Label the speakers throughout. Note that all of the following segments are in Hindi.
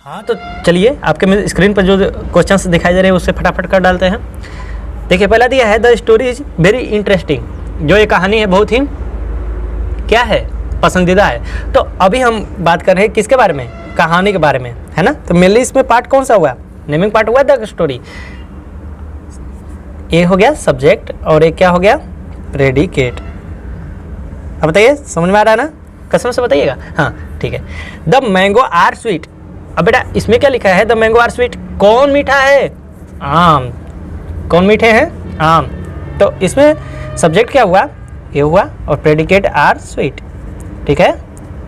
Speaker 1: हाँ तो चलिए आपके स्क्रीन पर जो क्वेश्चंस दिखाई दे रहे हैं उससे फटाफट कर डालते हैं। देखिए पहला दिया है the story is very interesting. जो ये कहानी है बहुत ही क्या है, पसंदीदा है। तो अभी हम बात कर रहे हैं किसके बारे में, कहानी के बारे में, है ना। तो मेनली इसमें पार्ट कौन सा हुआ, नेमिंग पार्ट हुआ द स्टोरी। ये हो गया सब्जेक्ट और एक क्या हो गया, प्रेडिकेट। अब बताइए समझ में आ रहा है ना, कसम से बताइएगा। हाँ ठीक है। The mango are sweet. अब बेटा इसमें क्या लिखा है, द मैंगो आर स्वीट, कौन मीठा है, आम। कौन मीठे हैं, आम। तो इसमें सब्जेक्ट क्या हुआ, ये हुआ, और प्रेडिकेट आर स्वीट। ठीक है,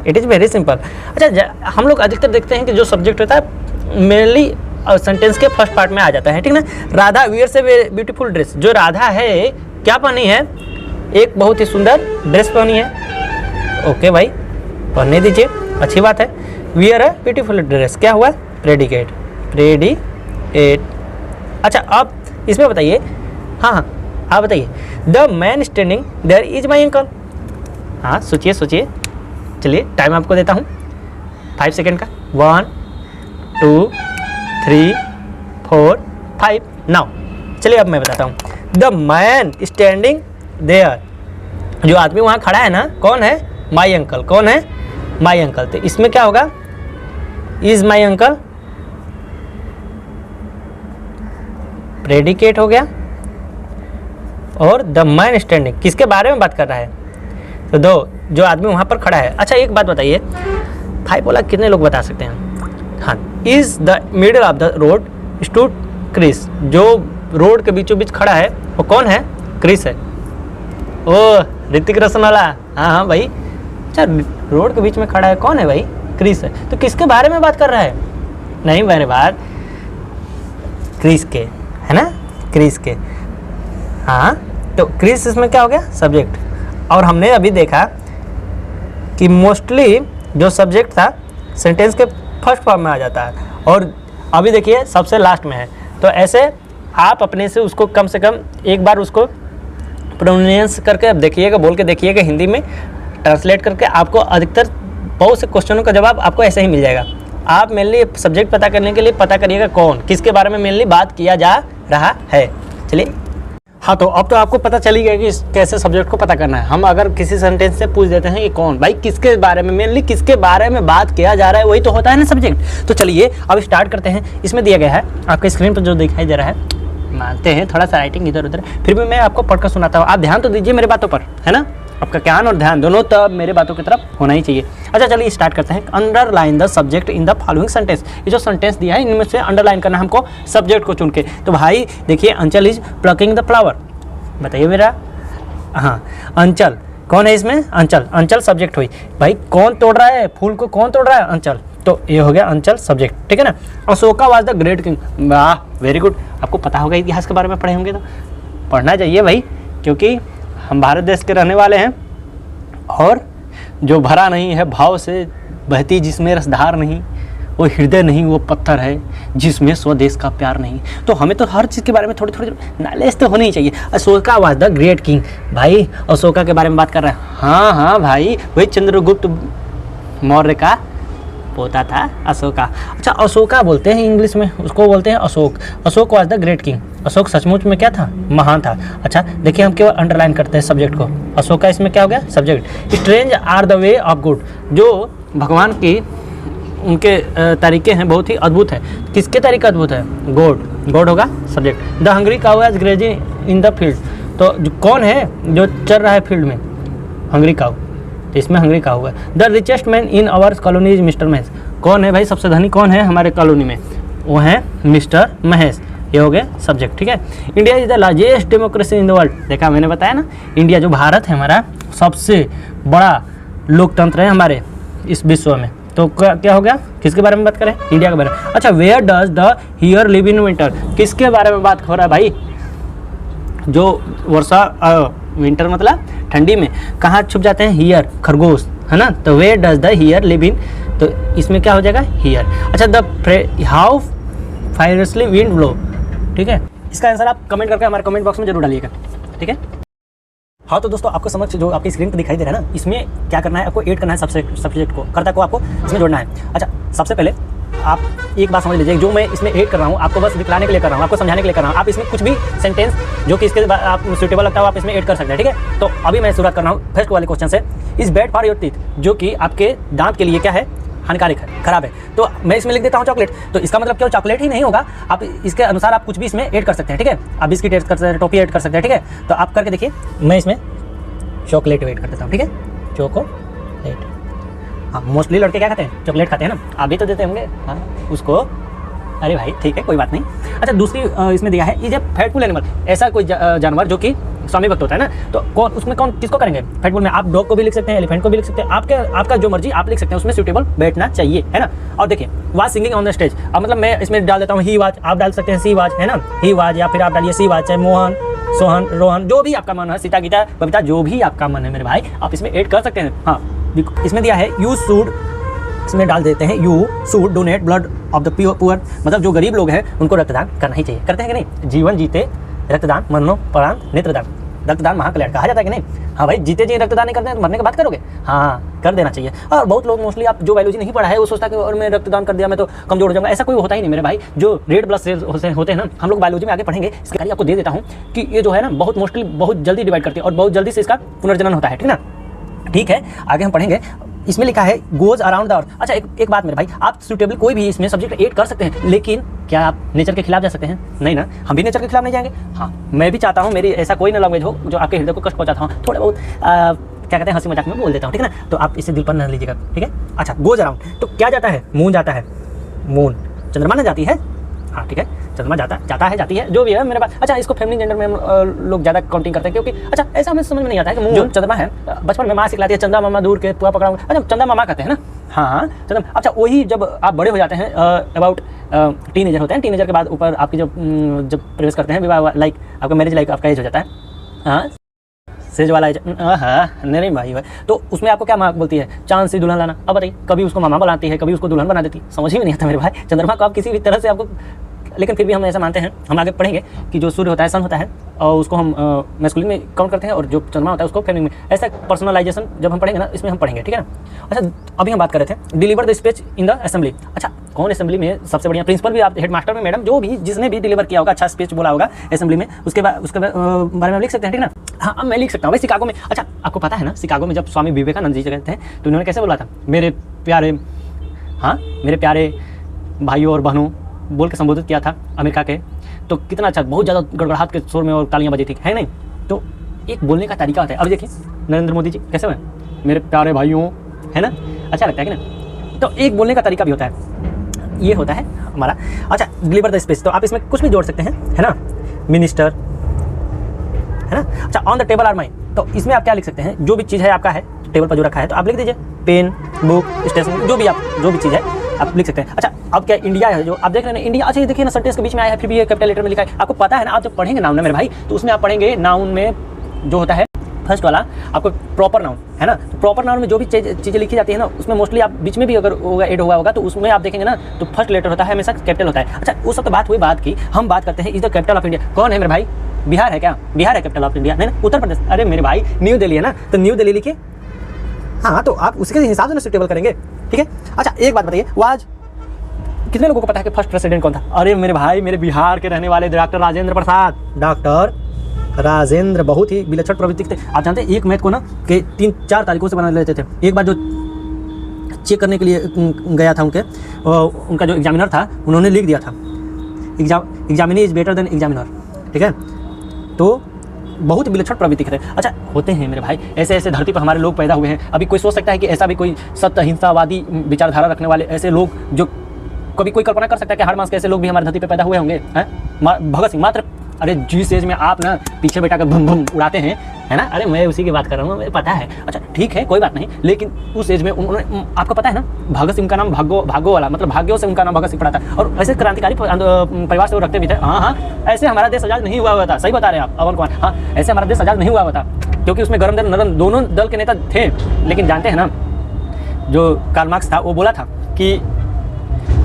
Speaker 1: इट इज़ वेरी सिंपल। अच्छा हम लोग अधिकतर देखते हैं कि जो सब्जेक्ट होता है मेनली सेंटेंस के फर्स्ट पार्ट में आ जाता है, ठीक ना। Radha wears a beautiful dress. जो राधा है क्या पहनी है, एक बहुत ही सुंदर ड्रेस पहनी है। ओके भाई पहनने दीजिए, अच्छी बात है। वियर है ब्यूटीफुल ड्रेस, क्या हुआ, प्रेडिकेट, प्रेडिकेट। अच्छा अब इसमें बताइए, हाँ आप बताइए, the man standing there is my uncle. हाँ सोचिए सोचिए, चलिए टाइम आपको देता हूँ 5 सेकेंड का। 1 2 3 4 5 नाउ। चलिए अब मैं बताता हूँ। द मैन स्टैंडिंग देयर, जो आदमी वहाँ खड़ा है ना, कौन है, माई अंकल। कौन है, माई अंकल। तो इसमें क्या होगा, इज माई अंकल, प्रेडिकेट हो गया, और द मैन स्टैंडिंग किसके बारे में बात कर रहा है, तो दो जो आदमी वहाँ पर खड़ा है। अच्छा एक बात बताइए, 5 बोला कितने लोग बता सकते हैं। हाँ, is the middle of the road stood Chris. जो रोड के बीचों बीच खड़ा है वो कौन है, क्रिस है। ओ ऋतिक रोशन वाला, हाँ हाँ भाई। अच्छा रोड के बीच में खड़ा है, कौन है भाई, क्रिस है। तो किसके बारे में बात कर रहा है, नहीं मेरे बात क्रिस के, है ना, क्रिस के। हाँ तो क्रिस इसमें क्या हो गया, सब्जेक्ट। और हमने अभी देखा कि मोस्टली जो सब्जेक्ट था सेंटेंस के फर्स्ट फॉर्म में आ जाता है, और अभी देखिए सबसे लास्ट में है। तो ऐसे आप अपने से उसको कम से कम एक बार उसको प्रोनाउंस करके अब देखिएगा, बोल के देखिएगा हिंदी में, ट्रांसलेट करके आपको अधिकतर बहुत से क्वेश्चनों का जवाब आपको ऐसे ही मिल जाएगा। आप मेनली सब्जेक्ट पता करने के लिए पता करिएगा कौन किसके बारे में मेनली बात किया जा रहा है। चलिए हाँ तो अब तो आपको पता चली गया कि कैसे सब्जेक्ट को पता करना है। हम अगर किसी सेंटेंस से पूछ देते हैं कि कौन, भाई किसके बारे में, मेनली किसके बारे में बात किया जा रहा है, वही तो होता है ना सब्जेक्ट। तो चलिए अब स्टार्ट करते हैं। इसमें दिया गया है आपके स्क्रीन पर जो दिखाई दे रहा है, मानते हैं थोड़ा सा राइटिंग इधर उधर, फिर भी मैं आपको पढ़कर सुनाता हूँ। आप ध्यान तो दीजिए मेरे बातों पर, है ना। आपका ज्ञान और ध्यान दोनों तब मेरे बातों की तरफ होना ही चाहिए। अच्छा चलिए स्टार्ट करते हैं। Underline the subject in the following sentence. ये जो सेंटेंस दिया है इनमें से अंडरलाइन करना हमको सब्जेक्ट को चुन के। तो भाई देखिए, अंचल इज प्लकिंग द फ्लावर। बताइए मेरा, हाँ अंचल कौन है इसमें, अंचल। अंचल सब्जेक्ट हुई। भाई कौन तोड़ रहा है फूल को, कौन तोड़ रहा है, अंचल। तो ये हो गया अंचल सब्जेक्ट, ठीक है ना। Ashoka was the great king. वाह वेरी गुड। आपको पता होगा इतिहास के बारे में पढ़े होंगे, तो पढ़ना चाहिए भाई, क्योंकि हम भारत देश के रहने वाले हैं। और जो भरा नहीं है भाव से बहती जिसमें रसधार नहीं, वो हृदय नहीं वो पत्थर है जिसमें स्वदेश का प्यार नहीं। तो हमें तो हर चीज़ के बारे में थोड़ी थोड़ी नॉलेज तो होनी ही चाहिए। Ashoka was the great king. भाई अशोका के बारे में बात कर रहे हैं, हाँ हाँ भाई वही चंद्रगुप्त मौर्य का पोता था अशोका। अच्छा अशोका बोलते हैं इंग्लिश में, उसको बोलते हैं Ashok. Ashok was the great king. Ashok सचमुच में क्या था, महान था। अच्छा देखिए हम केवल अंडरलाइन करते हैं सब्जेक्ट को। अशोका इसमें क्या हो गया, subject. Strange are the way of God. जो भगवान की उनके तरीके हैं बहुत ही अद्भुत है। किसके तरीके अद्भुत है, गॉड। गॉड होगा subject. The hungry cow is grazing in the field. तो कौन है जो चल रहा है फील्ड में, हंग्री काउ। तो इसमें हंग्री काउ हुआ। The richest man in our colony is mister Mahesh. कौन है भाई सबसे धनी, कौन है हमारे कॉलोनी में, वो है मिस्टर महेश। ये हो गया सब्जेक्ट, ठीक है। India is the largest democracy in the world. देखा मैंने बताया ना, इंडिया जो भारत है हमारा सबसे बड़ा लोकतंत्र है हमारे इस विश्व में। तो क्या हो गया, किसके बारे में बात करें, इंडिया के बारे में। अच्छा where does the hare live in winter. किसके बारे में बात हो रहा है भाई, जो वर्षा विंटर मतलब ठंडी में कहाँ छुप जाते हैं, हियर खरगोश, है ना। तो where does the hare live in, तो इसमें क्या हो जाएगा, हियर। अच्छा the how fiercely wind blow, ठीक है। इसका आंसर आप कमेंट करके हमारे कमेंट बॉक्स में जरूर डालिएगा, ठीक है। हाँ तो दोस्तों आपको समझ जो आपकी स्क्रीन पर दिखाई दे रहा है ना, इसमें क्या करना है, आपको ऐड करना है सब्जेक्ट को, कर्ता को आपको इसमें जोड़ना है। अच्छा सबसे पहले आप एक बात समझ लीजिए, जो मैं इसमें ऐड कर रहा हूँ आपको बस दिखलाने के लिए कर रहा हूँ, आपको समझाने के लिए कर रहा हूँ। आप इसमें कुछ भी सेंटेंस जो कि इसके बाद आप सूटेबल लगता है आप इसमें ऐड कर सकते हैं, ठीक है। तो अभी मैं शुरुआत कर रहा हूँ फर्स्ट वाले क्वेश्चन से। Is bad for your teeth, जो कि आपके दांत के लिए क्या है, हानिकारक है, खराब है। तो मैं इसमें लिख देता हूँ चॉकलेट, तो इसका मतलब क्या चॉकलेट ही नहीं होगा, आप इसके अनुसार आप कुछ भी इसमें ऐड कर सकते हैं, ठीक है। आप बिस्किट ऐड कर सकते हैं, टॉफी ऐड कर सकते हैं, ठीक है। तो आप करके देखिए, मैं इसमें चॉकलेट ऐड कर देता हूँ, ठीक है, चॉकलेट। हाँ, मोस्टली लड़के क्या खाते हैं, चॉकलेट खाते हैं ना, आप भी तो देते होंगे हाँ उसको। अरे भाई ठीक है, कोई बात नहीं। अच्छा, दूसरी इसमें दिया है, इज ए फैटफुल एनिमल, ऐसा कोई जानवर जो कि स्वामी भक्त होता है ना, तो कौन उसमें कौन किसको करेंगे फैटफुल में। आप डॉग को भी लिख सकते हैं, एलिफेंट को भी लिख सकते हैं, आपका जो मर्जी आप लिख सकते हैं, उसमें सूटेबल बैठना चाहिए, है ना। और देखिए, was singing on the stage, अब मतलब मैं इसमें डाल देता हूँ ही वाज, आप डाल सकते हैं सी वाज, है ना, ही वाज, या फिर आप डालिए सी वाज, चाहे मोहन, सोहन, रोहन, जो भी आपका मन है, सीता, गीता, बबीता, जो भी आपका मन है मेरे भाई, आप इसमें ऐड कर सकते हैं। हाँ, इसमें दिया है यू शुड, इसमें डाल देते हैं you should donate blood of the poor, मतलब जो गरीब लोग हैं उनको रक्तदान करना ही चाहिए। करते हैं कि नहीं, जीवन जीते रक्तदान, मरणों प्राण नेत्रदान, रक्तदान महाकल्याण कहा जाता है कि नहीं। हाँ भाई, जीते जी रक्तदान नहीं करते हैं तो मरने के बाद करोगे, हाँ कर देना चाहिए। और बहुत लोग मोस्टली आप जो बायोलॉजी नहीं पढ़ा है वो सोचता है कि और मैं रक्तदान कर दिया मैं तो कमजोर हो जाऊंगा, ऐसा कोई होता ही नहीं मेरे भाई। जो रेड ब्लड सेल्स होते हैं ना, हम लोग बायोलॉजी में आगे पढ़ेंगे, इसके लिए आपको दे देता हूँ कि ये जो है ना बहुत मोस्टली बहुत जल्दी डिवाइड करती है और बहुत जल्दी से इसका पुनर्जनन होता है, ठीक ना। ठीक है, आगे हम पढ़ेंगे। इसमें लिखा है गोज अराउंड द अर्थ। अच्छा, एक बात मेरे भाई, आप सूटेबल कोई भी इसमें सब्जेक्ट ऐड कर सकते हैं, लेकिन क्या आप नेचर के खिलाफ जा सकते हैं? नहीं ना, हम भी नेचर के खिलाफ नहीं जाएंगे। हाँ, मैं भी चाहता हूँ मेरी ऐसा कोई ना लैंग्वेज हो जो आपके हृदय को कष्ट पहुँचाता हूँ, थोड़ा बहुत क्या कहते हैं हंसी मजाक में बोल देता हूँ, ठीक है ना। तो आप इसे दिल पर न लीजिएगा, ठीक है। अच्छा, गोज अराउंड तो क्या जाता है, मून जाता है, मून चंद्रमा न जाती है, हाँ ठीक है, चंद्रमा जाता है जाती है, जो भी है मेरे पास। अच्छा, इसको फेमिनिन जेंडर में हम लोग ज़्यादा काउंटिंग करते हैं, क्योंकि अच्छा ऐसा हमें समझ में नहीं आता है कि जो चंद्रमा है, बचपन में माँ सिखलाती है चंदा मामा दूर के पुआ पकड़ाऊंगा, अच्छा चंदा मामा कहते हैं ना, हाँ चंदा। अच्छा, वही जब आप बड़े हो जाते हैं, अबाउट टीनेजर होते हैं, टीनेजर के बाद ऊपर आपकी जब प्रवेश करते हैं विवाह, लाइक आपका मैरिज लाइक आपका एज हो जाता है, हाँ सेज वाला एज, हाँ नहीं भाई, तो उसमें आपको क्या माँ बोलती है, चांद से दुल्हन लाना। अब बताइए, कभी उसको मामा बुलाती है, कभी उसको दुल्हन बना देती है, समझ ही नहीं आता मेरे भाई। चंद्रमा को आप किसी भी तरह से आपको, लेकिन फिर भी हम ऐसा मानते हैं, हम आगे पढ़ेंगे कि जो सूर्य होता है, सन होता है, और उसको हम मैस्कुलिन में काउंट करते हैं, और जो चंद्रमा होता है उसको फेमिनिन में। ऐसा पर्सनलाइजेशन जब हम पढ़ेंगे ना, इसमें हम पढ़ेंगे, ठीक है ना। अच्छा, अभी हम बात कर रहे थे deliver the speech in the assembly. अच्छा, कौन असेंबली में सबसे बढ़िया, प्रिंसिपल भी, आप हेडमास्टर में, मैडम, जो भी जिसने भी डिलीवर किया होगा, अच्छा स्पीच बोला होगा असेंबली में, उसके बारे में लिख सकते हैं, ठीक ना। हाँ, अब मैं लिख सकता हूँ भाई, शिकागो में। अच्छा, आपको पता है ना, शिकागो में जब स्वामी विवेकानंद जी गए थे तो उन्होंने कैसे बोला था, मेरे प्यारे, हाँ मेरे प्यारे भाइयों और बहनों बोल के संबोधित किया था अमेरिका के। तो कितना अच्छा, बहुत ज़्यादा गड़गड़ाहट के शोर में और तालियां बजी थी, है नहीं। तो एक बोलने का तरीका होता है। अब देखिए नरेंद्र मोदी जी कैसे हुए, मेरे प्यारे भाइयों, है ना, अच्छा लगता है कि ना। तो एक बोलने का तरीका भी होता है, ये होता है हमारा। अच्छा, डिलीवर द स्पीच, तो आप इसमें कुछ भी जोड़ सकते हैं, है ना, मिनिस्टर, है ना। अच्छा, on the table are my, तो इसमें आप क्या लिख सकते हैं, जो भी चीज़ है आपका है टेबल पर जो रखा है, तो आप लिख दीजिए पेन, बुक, स्टेशनरी, जो भी चीज़ है आप लिख सकते हैं। अच्छा, अब क्या इंडिया है जो आप देख रहे हैं इंडिया, अच्छा ये देखिए ना, सेंटेंस के बीच में आया है, फिर भी ये कैपिटल लेटर में लिखा है। आपको पता है ना, आप जब पढ़ेंगे नाउन ना मेरे भाई, तो उसमें आप पढ़ेंगे नाउन में जो होता है फर्स्ट वाला आपको प्रॉपर नाउन, है ना। तो प्रॉपर नाउन में जो भी चीज़ें लिखी जाती है ना, उसमें मोस्टली आप बीच में भी अगर होगा ऐड हुआ होगा, तो उसमें आप देखेंगे ना, तो फर्स्ट लेटर होता है हमेशा कैपिटल होता है। अच्छा, उस वक्त बात हुई, बात की, हम बात करते हैं is the capital of India. कौन है मेरे भाई, बिहार है क्या, बिहार है कैपिटल ऑफ इंडिया, नहीं ना, उत्तर प्रदेश, अरे मेरे भाई न्यू दिल्ली है ना, तो न्यू दिल्ली लिखिए। हाँ, तो आप उसके हिसाब से सुटेबल करेंगे, ठीक है। अच्छा, एक बात बताइए, वाज कितने लोगों को पता है कि फर्स्ट प्रेसिडेंट कौन था? अरे मेरे भाई, मेरे बिहार के रहने वाले डॉक्टर राजेंद्र प्रसाद, डॉक्टर राजेंद्र, बहुत ही विलक्षण प्रवृत्ति थे। आप जानते हैं, एक मैथ को ना कि 3-4 तारीखों से बना लेते थे। एक बार जो चेक करने के लिए गया था उनका जो एग्जामिनर था, उन्होंने लिख दिया था examinee is better than examiner, ठीक है। तो बहुत विलक्षण प्रवृत्ति थे। अच्छा, होते हैं मेरे भाई, ऐसे ऐसे धरती पर हमारे लोग पैदा हुए हैं। अभी कोई सोच सकता है कि ऐसा भी कोई सत्य अहिंसावादी विचारधारा रखने वाले ऐसे लोग, जो कभी कोई कल्पना कर सकता है कि हाड़ मांस के ऐसे लोग भी हमारी धरती पे पैदा हुए होंगे, हैं। भगत सिंह मात्र, अरे जिस एज में आप ना पीछे बैठा कर भम भम उड़ाते हैं, है ना, अरे मैं उसी की बात कर रहा हूँ, मुझे पता है। अच्छा ठीक है, कोई बात नहीं, लेकिन उस एज में उन्होंने, आपको पता है ना, भगत सिंह का नाम भागो वाला, मतलब भाग्यों से उनका नाम भगत सिंह पड़ा था, और ऐसे क्रांतिकारी परिवार से वो रखते भी थे। हाँ, ऐसे हमारा देश आजाद नहीं हुआ था, सही बता रहे हैं आप अमन कुमार, हाँ ऐसे हमारा देश आजाद नहीं हुआ था, क्योंकि उसमें गरम दल नरम दोनों दल के नेता थे। लेकिन जानते हैं ना, जो कार्ल मार्क्स था वो बोला था कि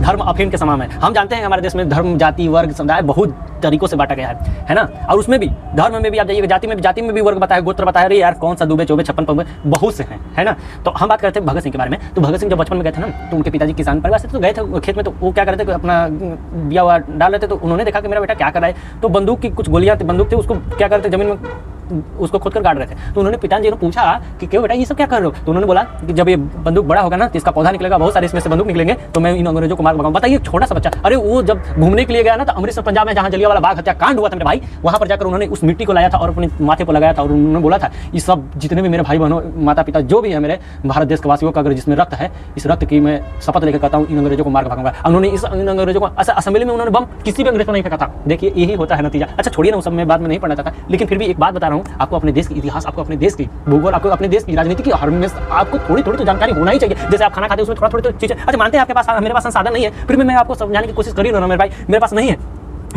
Speaker 1: धर्म अफीम के समान है। हम जानते हैं हमारे देश में धर्म, जाति, वर्ग, समुदाय बहुत तरीकों से बांटा गया है ना। और उसमें भी धर्म में भी आप जाइएगा, जाति में भी वर्ग बताया, गोत्र बताया। अरे यार कौन सा दूबे चौबे छप्पन पौबे बहुत से हैं, है ना। तो हम बात करते हैं भगत सिंह के बारे में। तो भगत सिंह जब बचपन में गए थे ना, तो उनके पिताजी किसान परिवार से तो गए थे खेत में। तो वो क्या करते थे, अपना बिया हुआ डाल रहे थे। तो उन्होंने देखा कि मेरा बेटा क्या कर रहा है। तो बंदूक की कुछ गोलियां बंदूक थी, उसको क्या करते जमीन में उसको खोद कर गाड़ रहे थे। तो उन्होंने पिताजी ने पूछा कि क्यों बेटा ये सब क्या कर रहे हो। तो उन्होंने बोला कि जब ये बंदूक बड़ा होगा ना, तो इसका पौधा निकलेगा, बहुत सारे इसमें से बंदूक निकलेंगे, तो मैं इन अंग्रेजों को मार भगाऊंगा। बताइए छोटा सा बच्चा। अरे वो जब घूमने के लिए गया ना, तो अमृतसर पंजाब में जहाँ जलियांवाला बाग हत्याकांड हुआ था मेरे भाई, वहाँ पर जाकर उन्होंने उस मिट्टी को लाया था और अपने माथे पर लगाया था। और उन्होंने बोला था ये सब जितने भी मेरे भाई बहनों, माता पिता जो भी है मेरे भारत देश के वासियों का, अगर जिसमें रक्त है, इस रक्त की मैं शपथ लेकर कहता हूँ इन अंग्रेजों को मार भगाऊंगा। उन्होंने इन अंग्रेजों को असेंबली में उन्होंने बम किसी भी अंग्रेज को नहीं फेंका था। देखिए यही होता है नतीजा। अच्छा छोड़िए ना, उस सब में बाद में नहीं पढ़ना चाहता, लेकिन फिर भी एक बात बता रहा हूँ आपको, अपने देश की इतिहास, आपको अपने देश की भूगोल, आपको अपने देश की राजनीति की हर में आपको थोड़ी थोड़ी तो जानकारी होना ही चाहिए। जैसे आप खाना खाते हैं उसमें थोड़ा थोड़ी तो चीजें। अच्छा मानते हैं आपके पास, मेरे पास संसाधन नहीं है, फिर भी मैं आपको समझाने की कोशिश कर ही रहा हूँ मेरे भाई, मेरे पास नहीं है।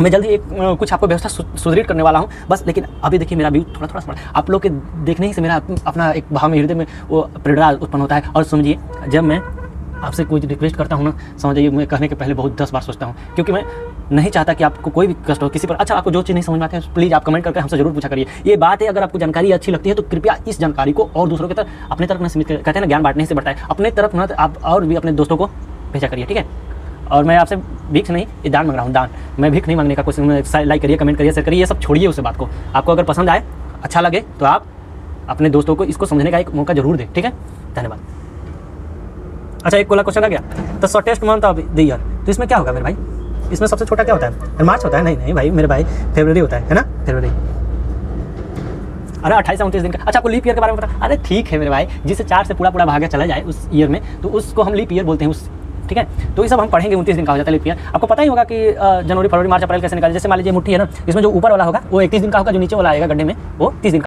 Speaker 1: मैं जल्दी एक कुछ आपको व्यवस्था सुदृढ़ करने वाला हूँ बस। लेकिन अभी देखिए मेरा व्यू थोड़ा थोड़ा आप लोग के देखने ही से मेरा अपना एक भाव में, हृदय में वो प्रेरणा उत्पन्न होता है। और समझिए जब मैं आपसे कोई रिक्वेस्ट करता हूँ ना, समझिए मैं कहने के पहले बहुत 10 बार सोचता हूँ, क्योंकि मैं नहीं चाहता कि आपको कोई भी कष्ट हो किसी पर। अच्छा आपको जो चीज़ नहीं समझ में आती है प्लीज़ आप कमेंट करके हमसे जरूर पूछा करिए। ये बात है, अगर आपको जानकारी अच्छी लगती है तो कृपया इस जानकारी को और दूसरों की तरफ अपने तरफ न सीमित कहते हैं ना, ज्ञान बांटने से बढ़ता है, अपने तरफ ना आप और भी अपने दोस्तों को भेजा करिए, ठीक है। और मैं आपसे भीख नहीं, ये दान मांग रहा हूँ, दान। मैं भीख नहीं मांगने का कोशिश, लाइक करिए, कमेंट करिए, शेयर करिए, ये सब छोड़िए उस बात को। आपको अगर पसंद आए, अच्छा लगे तो आप अपने दोस्तों को इसको समझने का एक मौका जरूर दें, ठीक है। धन्यवाद। अच्छा एक कोला क्वेश्चन आ गया, the shortest month of the year, तो इसमें क्या होगा मेरे भाई, इसमें सबसे छोटा क्या होता है, मार्च होता है। नहीं भाई मेरे भाई, फरवरी होता है ना, फरवरी। अरे 28 से 29 दिन का। अच्छा आपको लीप ईयर के बारे में पता? अरे ठीक है मेरे भाई, जिससे 4 से पूरा भागा चला जाए उस ईयर में, तो उसको हम लीप ईयर बोलते हैं उस, ठीक है। तो ये सब हम पढ़ेंगे। 29 दिन का हो जाता है लीप ईयर। आपको पता ही होगा कि जनवरी फरवरी मार्च अप्रैल कैसे निकाले। जैसे मान लीजिए मुट्ठी है ना, इसमें जो ऊपर वाला होगा वो 31 दिन का होगा, जो नीचे वाला आएगा गड्ढे में वो 30 दिन का।